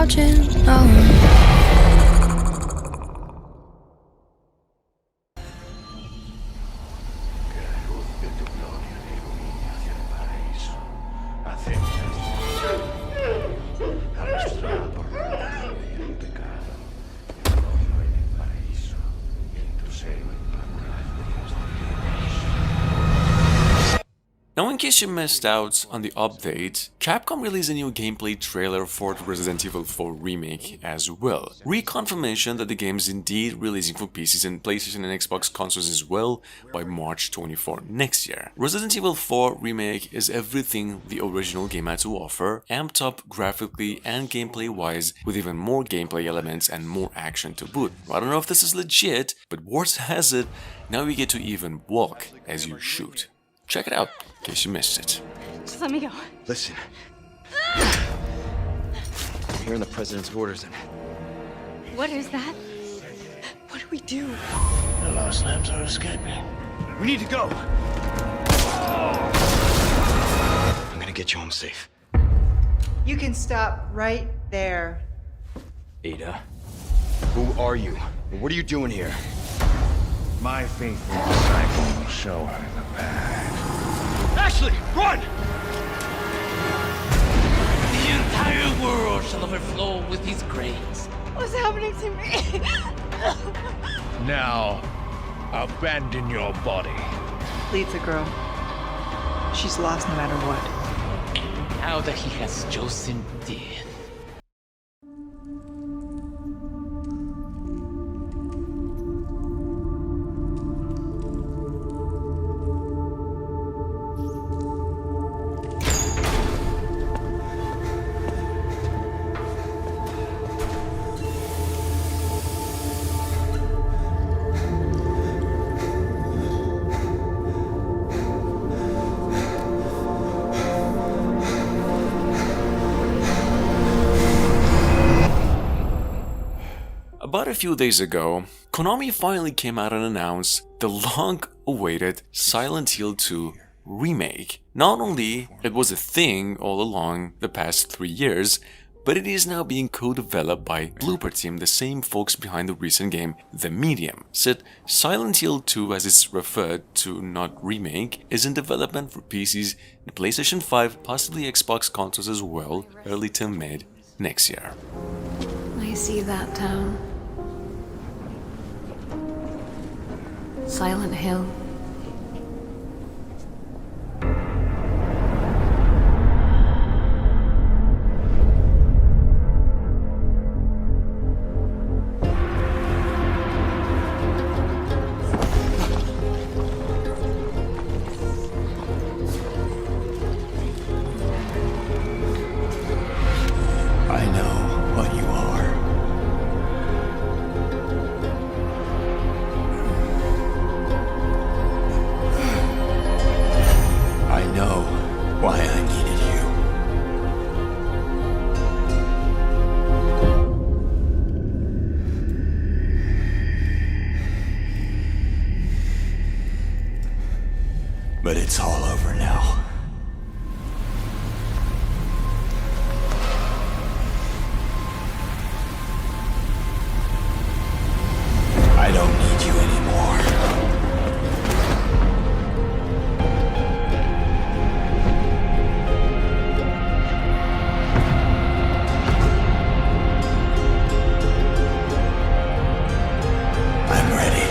watching. Oh. Now, in case you missed out on the update, Capcom released a new gameplay trailer for the Resident Evil 4 remake as well. Reconfirmation that the game is indeed releasing for PCs and PlayStation and Xbox consoles as well by March 24 next year. Resident Evil 4 remake is everything the original game had to offer, amped up graphically and gameplay wise with even more gameplay elements and more action to boot. I don't know if this is legit, but word has it, now you get to even walk as you shoot. Check it out, in case you missed it. Just let me go. Listen. I'm hearing the president's orders and... What is that? What do we do? The lost lambs are escaping. We need to go! I'm gonna get you home safe. You can stop right there. Ada, who are you? What are you doing here? My faithful disciple will show her the path. Ashley, run! The entire world shall overflow with his grace. What's happening to me? Now, abandon your body. Leave the girl. She's lost no matter what. Now that he has chosen death. About a few days ago, Konami finally came out and announced the long-awaited Silent Hill 2 remake. Not only it was a thing all along the past 3 years, but it is now being co-developed by Blooper Team, the same folks behind the recent game The Medium. Said Silent Hill 2, as it's referred to, not remake, is in development for PCs and PlayStation 5, possibly Xbox consoles as well, early to mid next year. I see that town. Silent Hill. I know what you are. I know why I needed you. But it's all over now. I don't need you anymore. I'm ready.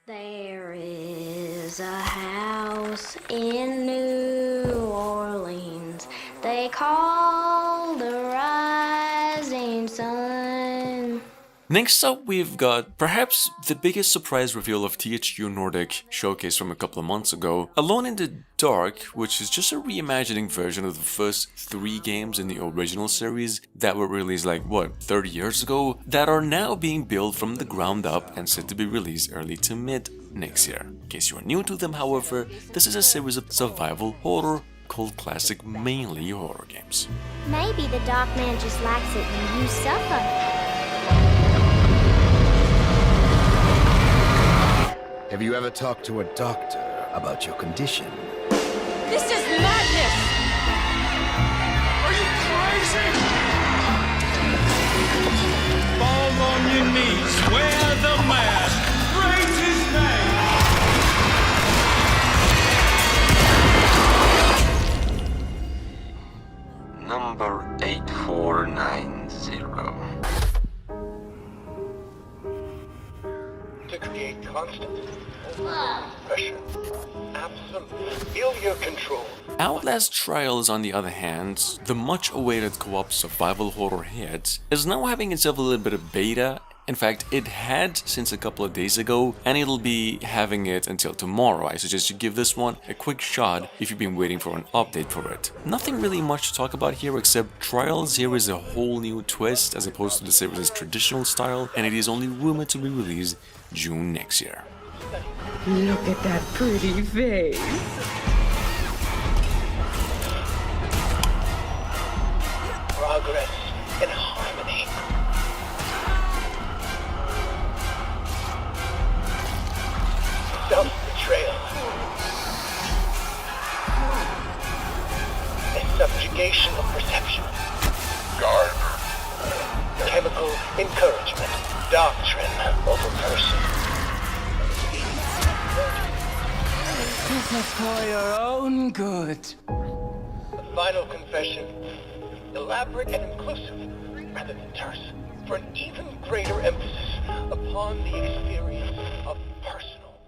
There is a house in New Orleans they call the Rising Sun. Next up, we've got perhaps the biggest surprise reveal of THQ Nordic showcase from a couple of months ago, Alone in the Dark, which is just a reimagining version of the first 3 games in the original series that were released like, 30 years ago, that are now being built from the ground up and set to be released early to mid next year. In case you are new to them, however, this is a series of survival horror cult classic, mainly horror games. Maybe the dark man just likes it when you suffer. Have you ever talked to a doctor about your condition? This is madness! Are you crazy? crazy? Fall on your knees, wear the mask, raise his name. Number 8490. To create constant pressure. Absolute. Feel your control. Outlast Trials, on the other hand, the much-awaited co-op survival horror hit, is now having itself a little bit of beta. In fact, it had since a couple of days ago, and it'll be having it until tomorrow. I suggest you give this one a quick shot if you've been waiting for an update for it. Nothing really much to talk about here, except Trials here is a whole new twist as opposed to the series' traditional style, and it is only rumored to be released June next year. Look at that pretty face. Progress in harmony. Self-betrayal. A subjugation of perception. Guard. Chemical encouragement. Doctrine over person. This is for your own good. The final confession. Elaborate and inclusive, rather than terse, for an even greater emphasis upon the experience of personal.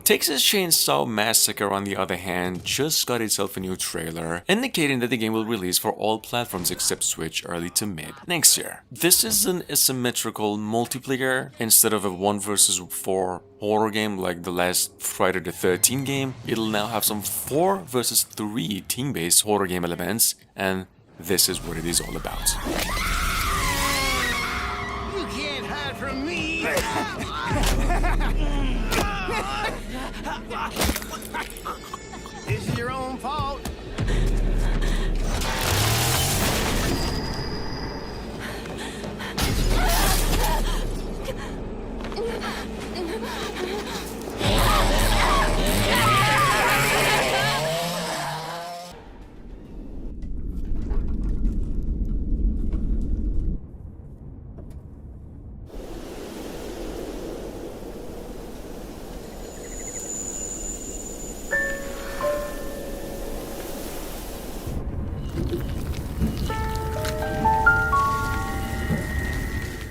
Texas Chainsaw Massacre, on the other hand, just got itself a new trailer, indicating that the game will release for all platforms except Switch early to mid next year. This is an asymmetrical multiplayer. Instead of a 1 versus 4 horror game like the last Friday the 13th game, it'll now have some 4 versus 3 team-based horror game elements, and this is what it is all about. You can't hide from me. It's your own fault.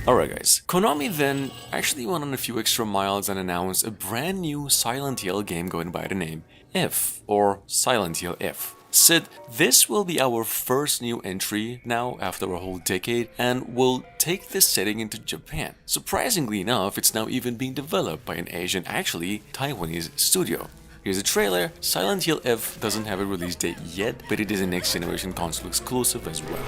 Alright guys, Konami then actually went on a few extra miles and announced a brand new Silent Hill game going by the name If, or Silent Hill If. Said this will be our first new entry now after a whole decade, and will take this setting into Japan. Surprisingly enough, it's now even being developed by an Asian, actually Taiwanese studio. Here's a trailer. Silent Hill F doesn't have a release date yet, but it is a next generation console exclusive as well.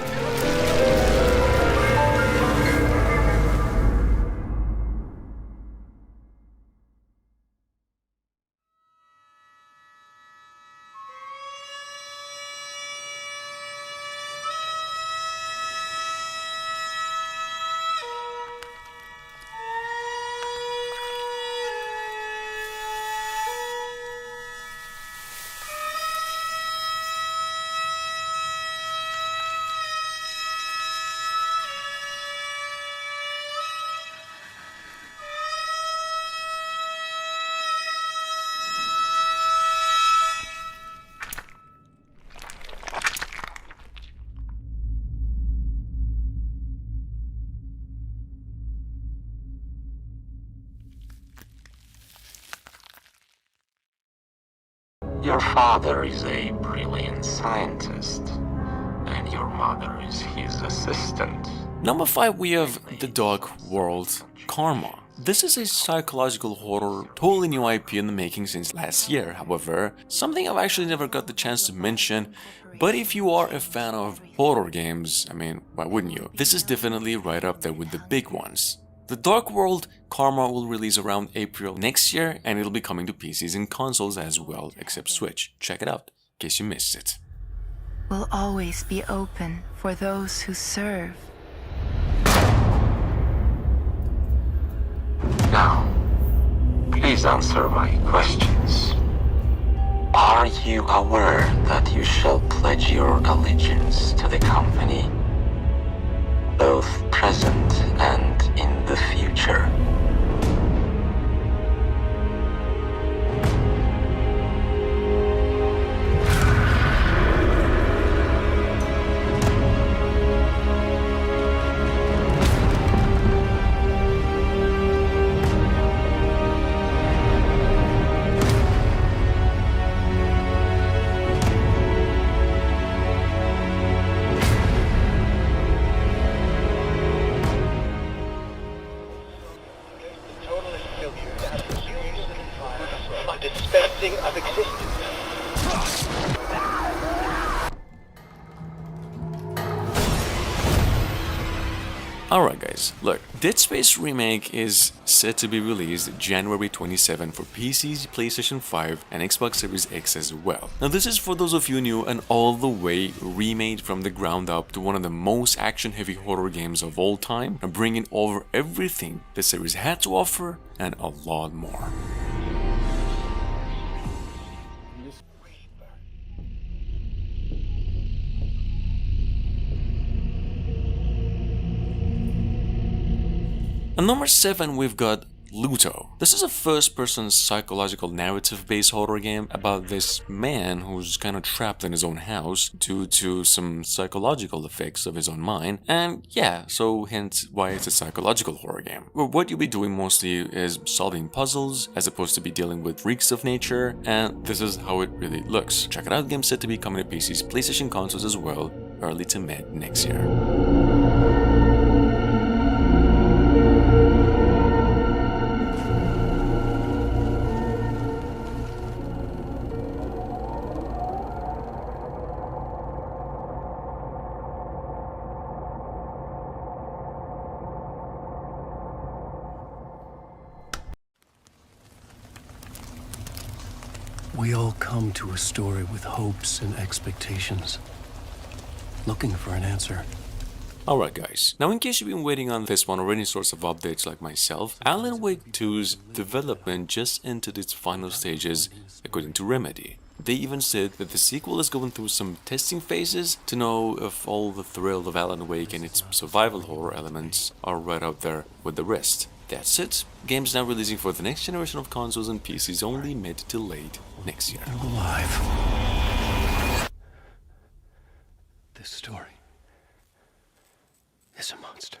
Your father is a brilliant scientist, and your mother is his assistant. Number 5, we have The Dark World Karma. This is a psychological horror, totally new IP in the making since last year. However, something I've actually never got the chance to mention, but if you are a fan of horror games, I mean, why wouldn't you? This is definitely right up there with the big ones. The Dark World Karma will release around April next year, and it'll be coming to PCs and consoles as well, except Switch. Check it out, in case you missed it. Will always be open for those who serve. Now, please answer my questions. Are you aware that you shall pledge your allegiance to the company, both present and in the future? Dispensing of existence. Alright guys, look, Dead Space Remake is set to be released January 27 for PC, PlayStation 5 and Xbox Series X as well. Now this is for those of you new and all the way remade from the ground up to one of the most action-heavy horror games of all time, and bringing over everything the series had to offer and a lot more. At number 7 we've got Luto. This is a first-person psychological narrative-based horror game about this man who's kind of trapped in his own house due to some psychological effects of his own mind, and yeah, so hence why it's a psychological horror game. Where what you'll be doing mostly is solving puzzles as opposed to be dealing with freaks of nature, and this is how it really looks. Check it out, game's set to be coming to PCs, PlayStation consoles as well, early to mid next year. We all come to a story with hopes and expectations, looking for an answer. Alright guys, now in case you've been waiting on this one or any sorts of updates like myself, Alan Wake 2's development just entered its final stages according to Remedy. They even said that the sequel is going through some testing phases to know if all the thrill of Alan Wake and its survival horror elements are right out there with the rest. That's it. Game's now releasing for the next generation of consoles and PCs only mid to late next year. I'm alive. This story is a monster.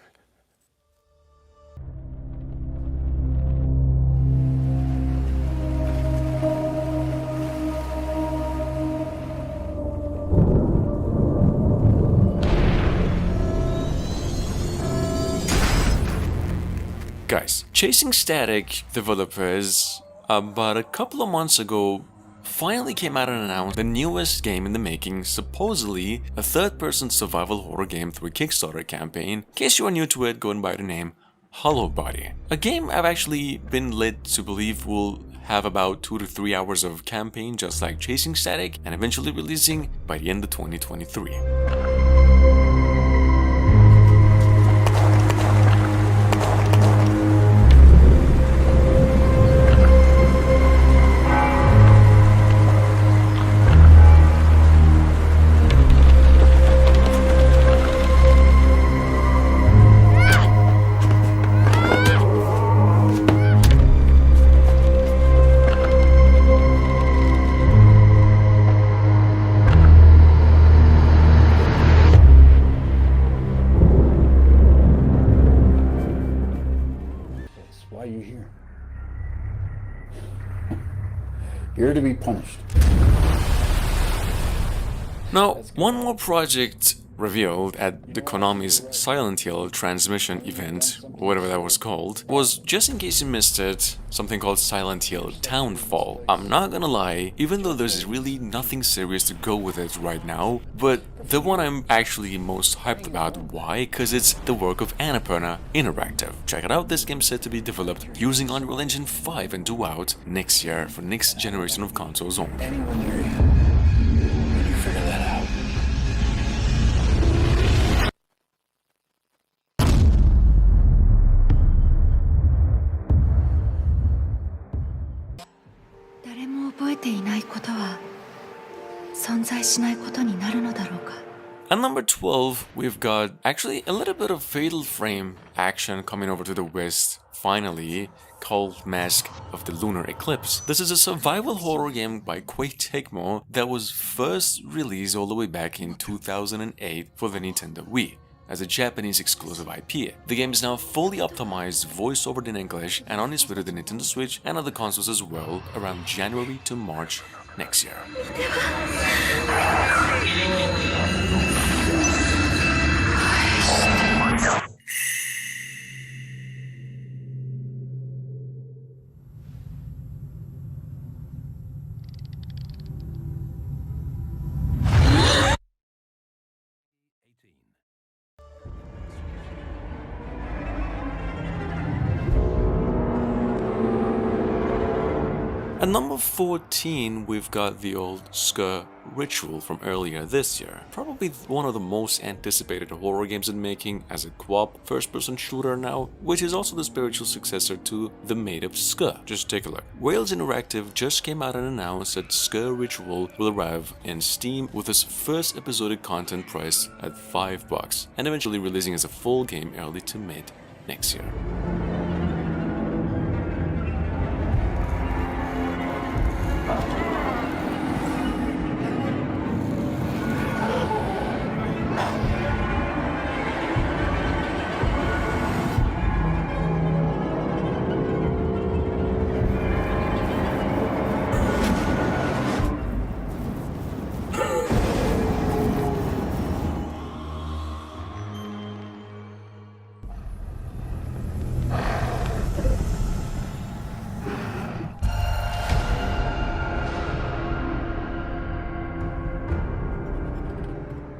Guys, Chasing Static developers about a couple of months ago finally came out and announced the newest game in the making, supposedly a third-person survival horror game through a Kickstarter campaign. In case you are new to it, going by the name Hollow Body. A game I've actually been led to believe will have about 2 to 3 hours of campaign just like Chasing Static, and eventually releasing by the end of 2023. Why are you here? Here to be punished. Now, one more project revealed at the Konami's Silent Hill transmission event, whatever that was called, was, just in case you missed it, something called Silent Hill Townfall. I'm not gonna lie, even though there's really nothing serious to go with it right now, but the one I'm actually most hyped about. Why? Because it's the work of Annapurna Interactive. Check it out, this game's set to be developed using Unreal Engine 5 and due out next year for next generation of consoles only. Anyone near you? When you figure that out. しないことになるのだろうか。 At number 12, we've got actually a little bit of Fatal Frame action coming over to the West, finally, called Mask of the Lunar Eclipse. This is a survival horror game by Koei Tecmo that was first released all the way back in 2008 for the Nintendo Wii as a Japanese exclusive IP. The game is now fully optimized, voice-over in English, and on its way to the Nintendo Switch and other consoles as well around January to March next year. At number 14, we've got the old Skur Ritual from earlier this year. Probably one of the most anticipated horror games in making as a co-op first-person shooter now, which is also the spiritual successor to the made-up Skur. Just take a look. Wales Interactive just came out and announced that Skur Ritual will arrive in Steam with its first episodic content priced at $5 and eventually releasing as a full game early to mid next year.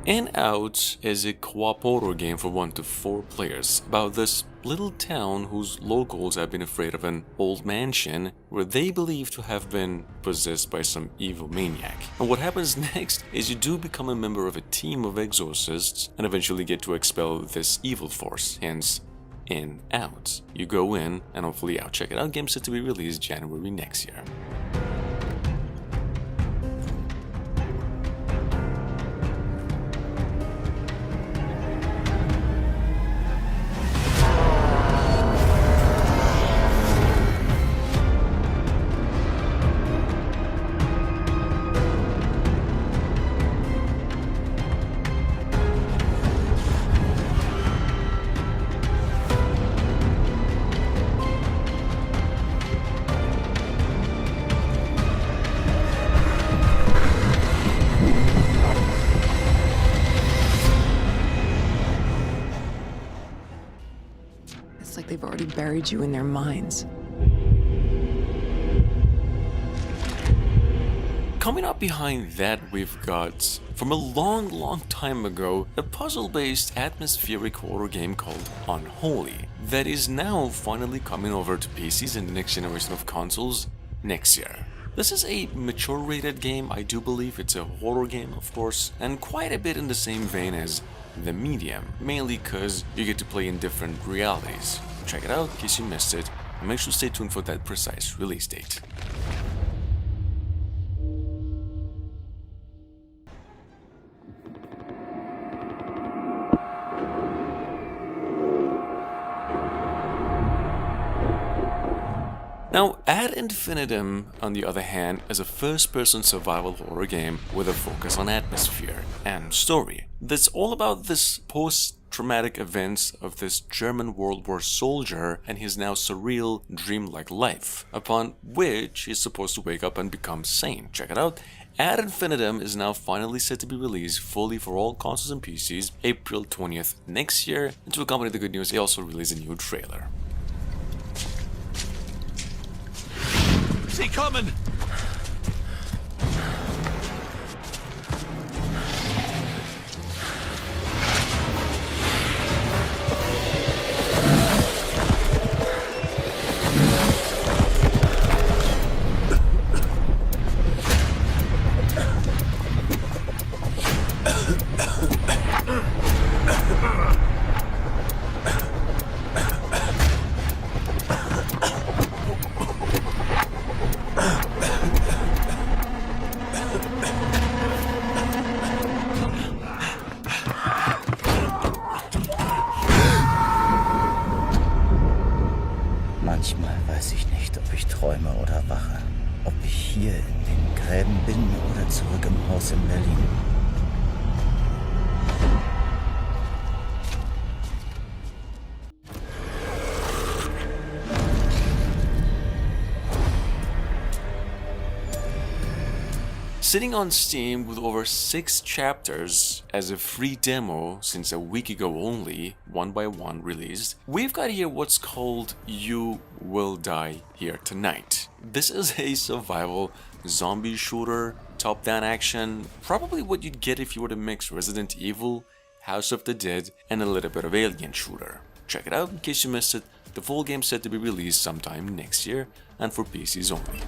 In Out is a co-op horror game for 1 to 4 players about this little town whose locals have been afraid of an old mansion where they believe to have been possessed by some evil maniac. And what happens next is you do become a member of a team of exorcists and eventually get to expel this evil force, hence In Out. You go in and hopefully out. Check it out. Game set to be released January next year. Like they've already buried you in their minds. Coming up behind that, we've got, from a long time ago, a puzzle-based atmospheric horror game called Unholy that is now finally coming over to PCs and the next generation of consoles next year. This is a mature rated game, I do believe. It's a horror game, of course, and quite a bit in the same vein as The Medium, mainly because you get to play in different realities. Check it out in case you missed it, and make sure to stay tuned for that precise release date. Now, Ad Infinitum, on the other hand, is a first-person survival horror game with a focus on atmosphere and story. That's all about this post-traumatic events of this German World War soldier and his now surreal, dreamlike life, upon which he's supposed to wake up and become sane. Check it out. Ad Infinitum is now finally set to be released fully for all consoles and PCs April 20th next year, and to accompany the good news, they also released a new trailer. Is he coming? impending. Sitting on Steam with over 6 chapters as a free demo since a week ago only, one by one released, we've got here what's called You Will Die Here Tonight. This is a survival zombie shooter, top-down action, probably what you'd get if you were to mix Resident Evil, House of the Dead, and a little bit of Alien shooter. Check it out in case you missed it. The full game's set to be released sometime next year and for PCs only.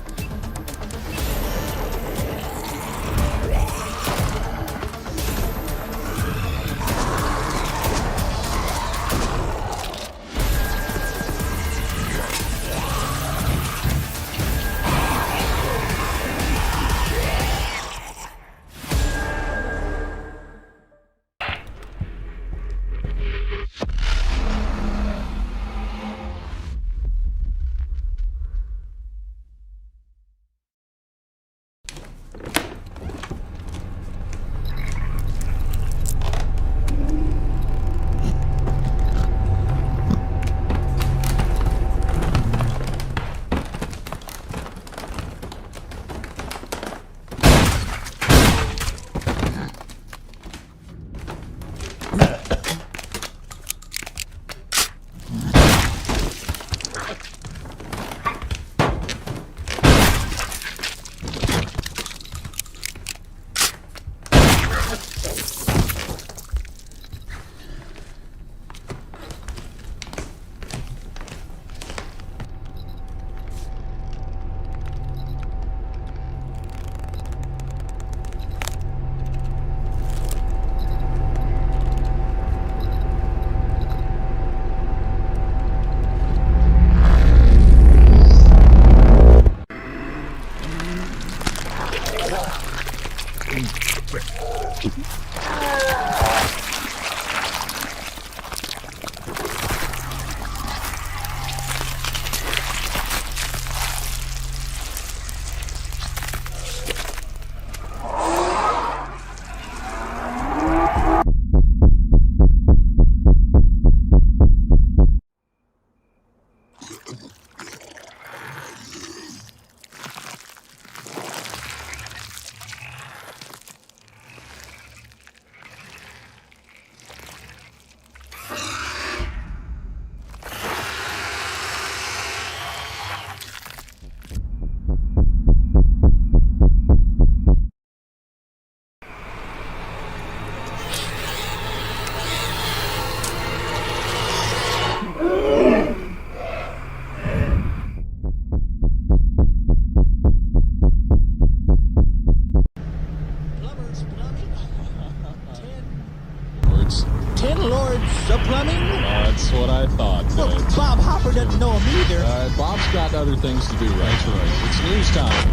That's what I thought. Look, Bob Hopper doesn't know him either. Bob's got other things to do, right? That's right. It's news time.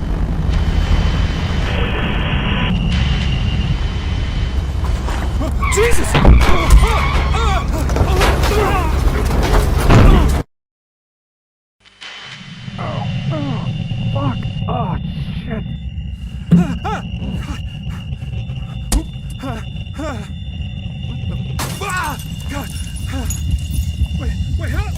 Jesus! Fuck! Oh, shit! Wait, help!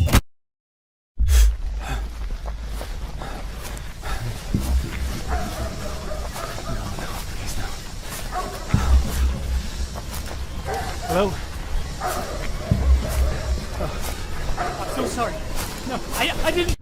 Hello? Oh, I'm so sorry. No, I didn't...